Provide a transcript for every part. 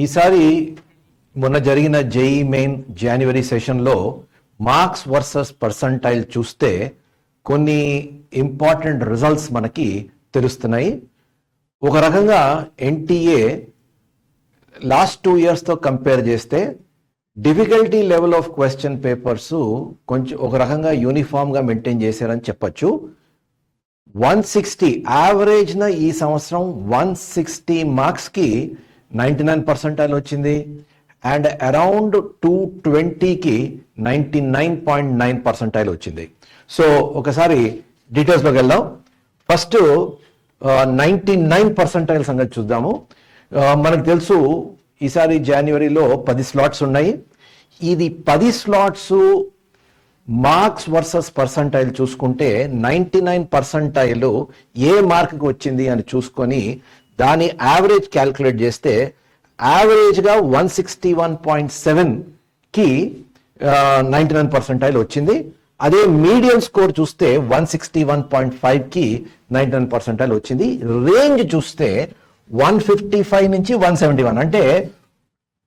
ఈసారి మొన్న జరిగిన జేఈ మెయిన్ జనవరి సెషన్లో మార్క్స్ వర్సెస్ పర్సంటైల్ చూస్తే కొన్ని ఇంపార్టెంట్ రిజల్ట్స్ మనకి తెలుస్తున్నాయి. ఒక రకంగా ఎన్టీఏ లాస్ట్ 2 yearsతో కంపేర్ చేస్తే difficulty level of question papers కొంచెం ఒక రకంగా యూనిఫామ్గా మెయింటైన్ చేశారని చెప్పచ్చు. 160 యావరేజ్న ఈ సంవత్సరం 160 మార్క్స్కి 99 పర్సెంటైల్ వచ్చింది. అండ్ అరౌండ్ 220కి 99.9 పర్సెంటైల్ వచ్చింది. సో ఒకసారి డీటెయిల్స్లోకి వెళ్దాం. ఫస్ట్ 99 పర్సెంటైల్ సంగతి చూద్దాము. మనకు తెలుసు ఈసారి జనవరిలో 10 స్లాట్స్ ఉన్నాయి. ఇది 10 స్లాట్స్ మార్క్స్ వర్సెస్ పర్సంటైల్ చూసుకుంటే 99 పర్సంటైల్ ఏ మార్క్కి వచ్చింది అని చూసుకొని దాని యావరేజ్ క్యాల్కులేట్ చేస్తే యావరేజ్గా 161.7కి 99 పర్సంటైల్ వచ్చింది. అదే మీడియం స్కోర్ చూస్తే 161.5కి 99 పర్సంటైల్ వచ్చింది. రేంజ్ చూస్తే 155 నుంచి 171, అంటే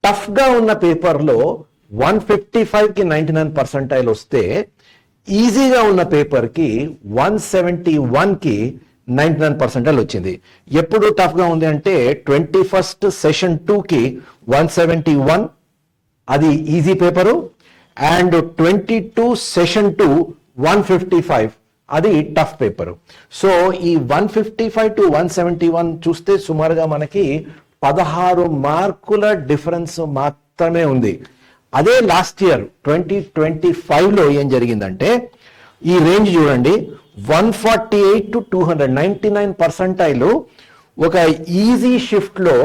టఫ్గా ఉన్న పేపర్లో 155కి 99 పర్సంటైల్ వస్తే ఈజీగా ఉన్న పేపర్కి 171కి 99 పర్సెంటైల్ వచ్చింది. ఎప్పుడు టఫ్గా ఉంది అంటే 21st సెషన్ 2కి 171, అది ఈజీ పేపరు. అండ్ 22 సెషన్ 2 155, అది టఫ్ పేపరు. సో ఈ 155 to 171 చూస్తే సుమారుగా మనకి 16 మార్కుల డిఫరెన్స్ మాత్రమే ఉంది. అదే లాస్ట్ ఇయర్ 2025లో ఏం జరిగిందంటే ఈ రేంజ్ చూడండి, 148 to 200, 99 పర్సెంటైల్ ఒక ఈజీ షిఫ్ట్లో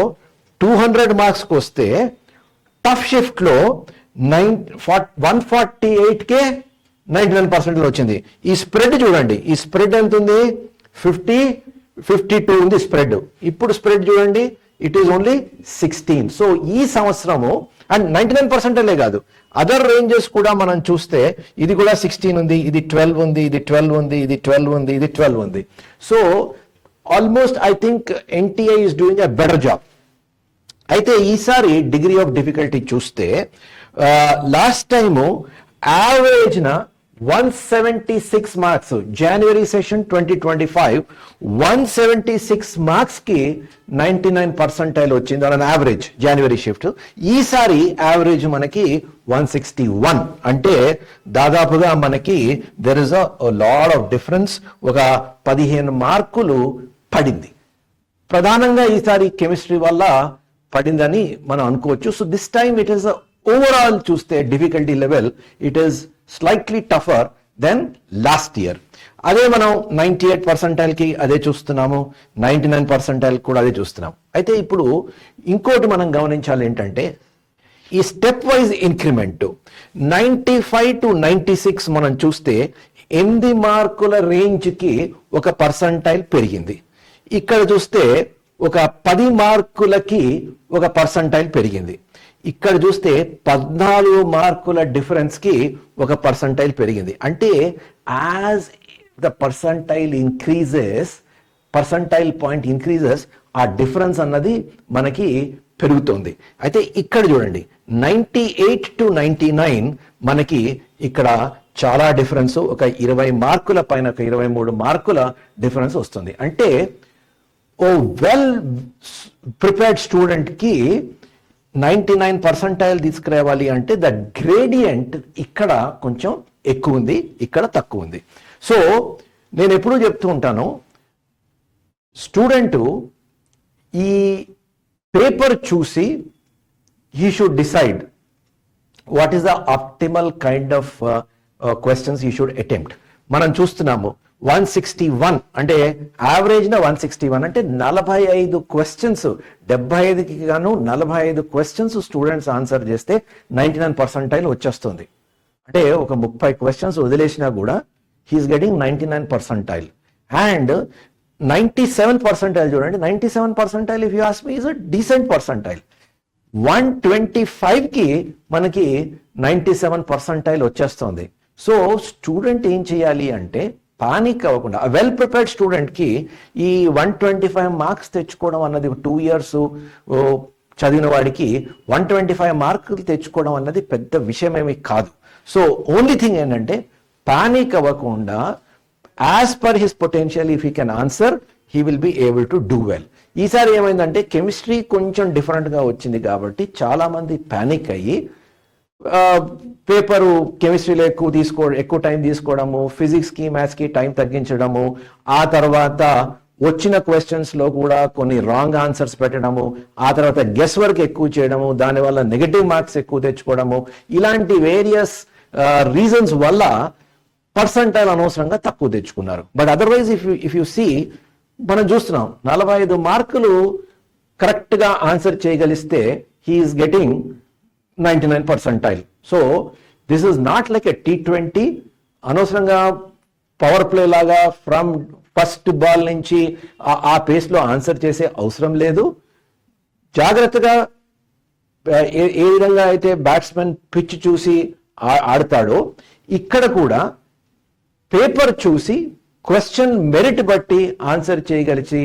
200 మార్క్స్కి వస్తే టఫ్ షిఫ్ట్లో 148కే 99 పర్సెంటైల్ వచ్చింది. ఈ స్ప్రెడ్ చూడండి, ఈ స్ప్రెడ్ ఎంత ఉంది? 50-52 ఉంది స్ప్రెడ్. ఇప్పుడు స్ప్రెడ్ చూడండి, ఇట్ ఈస్ ఓన్లీ 16. సో ఈ సంవత్సరము అండ్ 99 పర్సెంటైలే కాదు, అదర్ రేంజెస్ కూడా మనం చూస్తే ఇది కూడా 16 ఉంది, ఇది 12 ఉంది, ఇది 12 ఉంది, ఇది 12 ఉంది, ఇది 12 ఉంది. So almost I think NTA is doing a better job. అయితే ఈసారి డిగ్రీ ఆఫ్ డిఫికల్టీ చూస్తే లాస్ట్ టైము యావరేజ్న 176 మార్క్స్, జనవరి సెషన్ 2025 176 మార్క్స్కి 99 పర్సెంటైల్ వచ్చింది ఆన్ యావరేజ్ జనవరి షిఫ్ట్. ఈసారి యావరేజ్ మనకి 161, అంటే దాదాపుగా మనకి there is a lot of difference. ఒక 15 మార్కులు పడింది. ప్రధానంగా ఈసారి కెమిస్ట్రీ వల్ల పడిందని మనం అనుకోవచ్చు. So this time it is overall చూస్తే difficulty level it is slightly tougher than last year. అదే మనం 98 పర్సెంటైల్కి అదే చూస్తున్నాము, 99 పర్సెంటైల్ కూడా అదే చూస్తున్నాం. అయితే ఇప్పుడు ఇంకోటి మనం గమనించాలి ఏంటంటే ఈ స్టెప్ వైజ్ ఇంక్రిమెంట్ 95 to 96 మనం చూస్తే 8 మార్కుల రేంజ్కి ఒక పర్సెంటైల్ పెరిగింది. ఇక్కడ చూస్తే ఒక 10 మార్కులకి ఒక పర్సెంటైల్ పెరిగింది. ఇక్కడ చూస్తే 14 మార్కుల డిఫరెన్స్కి ఒక పర్సెంటైల్ పెరిగింది. అంటే as the percentile increases, percentile point increases, ఆ డిఫరెన్స్ అన్నది మనకి పెరుగుతుంది. అయితే ఇక్కడ చూడండి 98 to 99 మనకి ఇక్కడ చాలా డిఫరెన్స్, ఒక 20 మార్కుల పైన ఒక 23 మార్కుల డిఫరెన్స్ వస్తుంది. అంటే ఓ వెల్ ప్రిపేర్డ్ స్టూడెంట్కి 99 పర్సెంటైల్ తీసుకురావాలి అంటే ద గ్రేడియంట్ ఇక్కడ కొంచెం ఎక్కువ ఉంది, ఇక్కడ తక్కువ ఉంది. సో నేను ఎప్పుడూ చెప్తూ ఉంటాను, స్టూడెంటు ఈ పేపర్ చూసి he should decide what is the optimal kind of questions he should attempt. మనం చూస్తున్నాము 161, అంటే యావరేజ్న 161, అంటే 45 క్వశ్చన్స్, 75కి గాను 45 క్వశ్చన్స్ స్టూడెంట్స్ ఆన్సర్ చేస్తే 99 పర్సెంటైల్ వచ్చేస్తుంది. అంటే ఒక 30 క్వశ్చన్స్ వదిలేసినా కూడా he's getting 99 percentile. And 97 percentile చూడండి, 97 percentile if you ask me is a decent percentile. 125కి మనకి 97 పర్సెంటైల్ వచ్చేస్తుంది. సో స్టూడెంట్ ఏం చేయాలి అంటే పానిక్ అవ్వకుండా, వెల్ ప్రిపేర్డ్ స్టూడెంట్కి ఈ 125 మార్క్స్ తెచ్చుకోవడం అన్నది 2 years చదివిన వాడికి 125 మార్కులు తెచ్చుకోవడం అన్నది పెద్ద విషయమేమి కాదు. సో ఓన్లీ థింగ్ ఏంటంటే పానిక్ అవ్వకుండా as per his potential if he can answer he will be able to do well. ఈసారి ఏమైందంటే కెమిస్ట్రీ కొంచెం డిఫరెంట్గా వచ్చింది కాబట్టి చాలామంది పానిక్ అయ్యి పేపరు కెమిస్ట్రీలో ఎక్కువ టైం తీసుకోవడము, ఫిజిక్స్కి మ్యాథ్స్కి టైం తగ్గించడము, ఆ తర్వాత వచ్చిన క్వశ్చన్స్లో కూడా కొన్ని రాంగ్ ఆన్సర్స్ పెట్టడము, ఆ తర్వాత గెస్ వర్క్ ఎక్కువ చేయడము, దానివల్ల నెగటివ్ మార్క్స్ ఎక్కువ తెచ్చుకోవడము, ఇలాంటి వేరియస్ రీజన్స్ వల్ల పర్సంటైల్ అనవసరంగా తక్కువ తెచ్చుకున్నారు. But otherwise if you see మనం చూస్తున్నాం 45 మార్కులు కరెక్ట్గా ఆన్సర్ చేయగలిస్తే he's getting 99 percentile. So this is not like a T20 అనవసరంగా పవర్ ప్లే లాగా ఫ్రమ్ ఫస్ట్ బాల్ నుంచి ఆ పేస్లో ఆన్సర్ చేసే అవసరం లేదు. జాగ్రత్తగా ఏ విధంగా అయితే బ్యాట్స్మెన్ పిచ్ చూసి ఆడతాడో ఇక్కడ కూడా పేపర్ చూసి క్వశ్చన్ మెరిట్ బట్టి ఆన్సర్ చేయగలిచి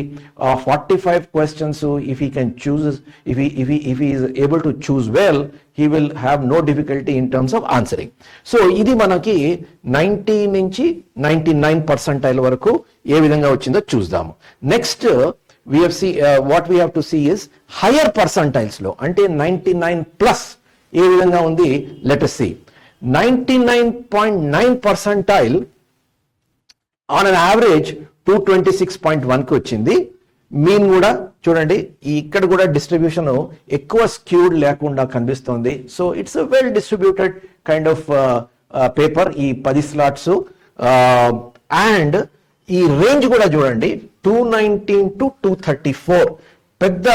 45 questions if he can choose if he is able to choose well he will have no difficulty in terms of answering. So ఇది మనకి 90 నుంచి 99 పర్సంటైల్ వరకు ఏ విధంగా వచ్చిందో చూద్దాము. Next what we have to see is higher percentiles లో అంటే 99+ ఏ విధంగా ఉంది. let us see 99.9 percentile on an average 226.1కి వచ్చింది. మీన్ కూడా చూడండి ఇక్కడ కూడా డిస్ట్రిబ్యూషన్ ఎక్కువ స్క్యూడ్ లేకుండా కనిపిస్తుంది. So it's a well distributed kind of paper ఈ 10 స్లాట్స్. అండ్ ఈ రేంజ్ కూడా చూడండి 219 to 234. పెద్ద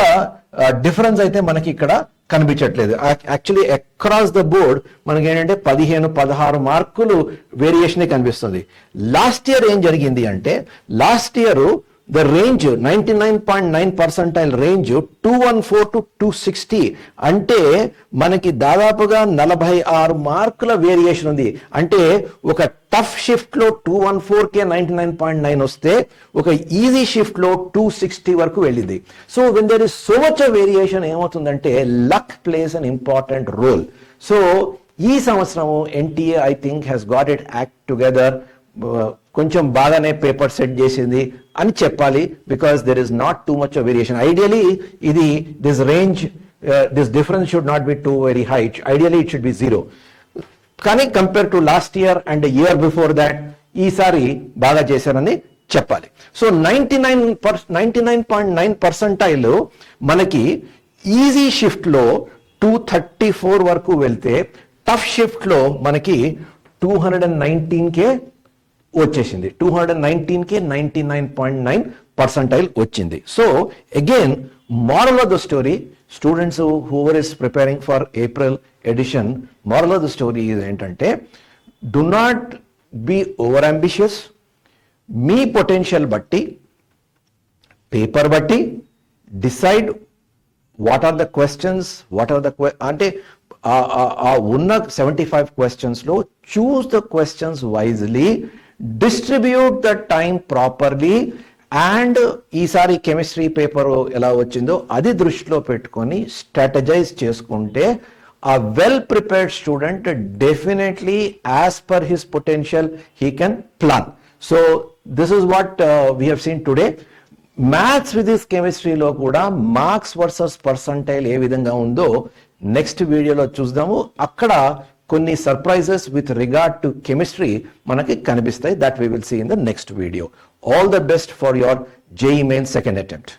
డిఫరెన్స్ అయితే మనకి ఇక్కడ కనిపించట్లేదు. యాక్చువల్లీ అక్రాస్ ద బోర్డ్ మనకి ఏంటంటే 15-16 మార్కులు వేరియేషన్ కనిపిస్తుంది. లాస్ట్ ఇయర్ ఏం జరిగింది అంటే last year the range 99.9 percentile range 214 to 260 అంటే మనకి దాదాపుగా 46 మార్కుల వేరియేషన్ ఉంది. అంటే ఒక టఫ్ షిఫ్ట్ లో 214కే 99.9 వస్తే ఒక ఈజీ షిఫ్ట్ లో 260 వరకు వెళ్ళింది. So when there is so much variation ఏమవుతుందంటే luck plays an important role. So ఈ సంవత్సరము NTA I think has got it act together. కొంచెం బాగానే పేపర్ సెట్ చేసింది అని చెప్పాలి. Because there is not too much variation. Ideally ఇది this range this difference should not be too very high. Ideally it should be 0. కానీ compare to last year and year before that ఈసారి బాగా చేశారని చెప్పాలి. So 99.9 percentile మనకి easy shift లో 234 వరకు వెళ్తే టఫ్ షిఫ్ట్ లో మనకి 219కే వచ్చేసింది. 219కే 99.9 పర్సంటైల్ వచ్చింది. So again moral of the story, students whoever is preparing for April edition, moral of the story is ఏంటంటే do not be over ambitious. మీ పొటెన్షియల్ బట్టి పేపర్ బట్టి decide what are the questions అంటే ఆ ఉన్న 75 questions లో choose the questions wisely, distribute the time properly. And ఈసారి chemistry paper ఎలా వచ్చిందో అది దృష్టిలో పెట్టుకొని స్ట్రాటజైజ్ చేసుకుంటే a well prepared student definitely as per his potential he can plan. So this is what we have seen today. Maths physics కెమిస్ట్రీలో కూడా marks versus percentile ఏ విధంగా ఉందో నెక్స్ట్ వీడియోలో చూద్దాము. అక్కడ కొన్ని surprises with regard to chemistry మనకి కనిపిస్తాయి. That we will see in the next video. All the best for your JEE Mains second attempt.